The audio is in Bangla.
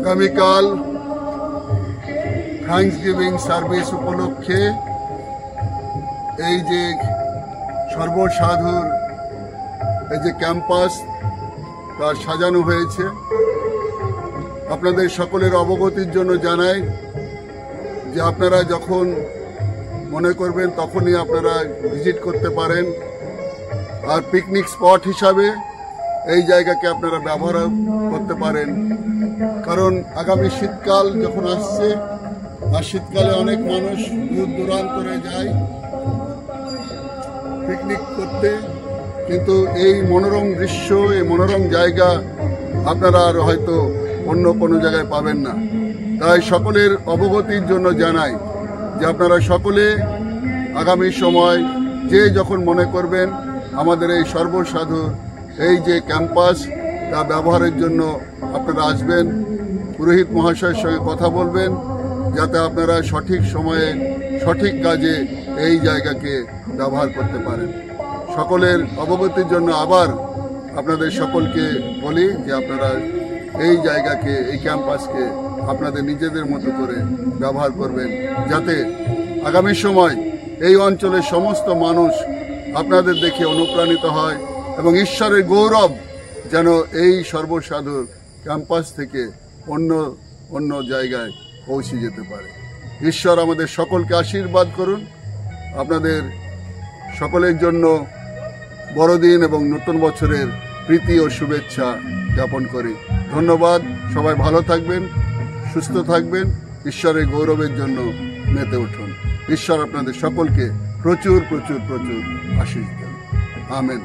আগামীকাল থ্যাঙ্কসগিভিং সার্ভিস উপলক্ষে এই যে সর্বসাধুর এই যে ক্যাম্পাস তা সাজানো হয়েছে, আপনাদের সকলের অবগতির জন্য জানাই যে আপনারা যখন মনে করবেন তখনই আপনারা ভিজিট করতে পারেন। আর পিকনিক স্পট হিসাবে এই জায়গাকে আপনারা ব্যবহার করতে পারেন, কারণ আগামী শীতকাল যখন আসছে আর শীতকালে অনেক মানুষ দূর দূরান্তরে যায় পিকনিক করতে, কিন্তু এই মনোরম দৃশ্য, এই মনোরম জায়গা আপনারা আর হয়তো অন্য কোনো জায়গায় পাবেন না। তাই সকলের অবগতির জন্য জানাই যে আপনারা সকলে আগামী সময় যে যখন মনে করবেন আমাদের এই সর্বসাধুর এই যে ক্যাম্পাস তা ব্যবহারের জন্য আপনারা আসবেন, পুরোহিত মহাশয়ের সঙ্গে কথা বলবেন যাতে আপনারা সঠিক সময়ে সঠিক কাজে এই জায়গাকে ব্যবহার করতে পারেন। সকলের অবগতির জন্য আবার আপনাদের সকলকে বলি যে আপনারা এই জায়গাকে, এই ক্যাম্পাসকে আপনাদের নিজেদের মতো করে ব্যবহার করবেন, যাতে আগামী সময় এই অঞ্চলের সমস্ত মানুষ আপনাদের দেখে অনুপ্রাণিত হয় এবং ঈশ্বরের গৌরব যেন এই সর্বসাধুর ক্যাম্পাস থেকে অন্য অন্য জায়গায় পৌঁছে যেতে পারে। ঈশ্বর আমাদের সকলকে আশীর্বাদ করুন। আপনাদের সকলের জন্য বড়দিন এবং নতুন বছরের প্রীতি ও শুভেচ্ছা জ্ঞাপন করি। ধন্যবাদ। সবাই ভালো থাকবেন, সুস্থ থাকবেন, ঈশ্বরের গৌরবের জন্য মেতে উঠুন। ঈশ্বর আপনাদের সকলকে প্রচুর প্রচুর প্রচুর আশীর্বাদ দেন। আমেন।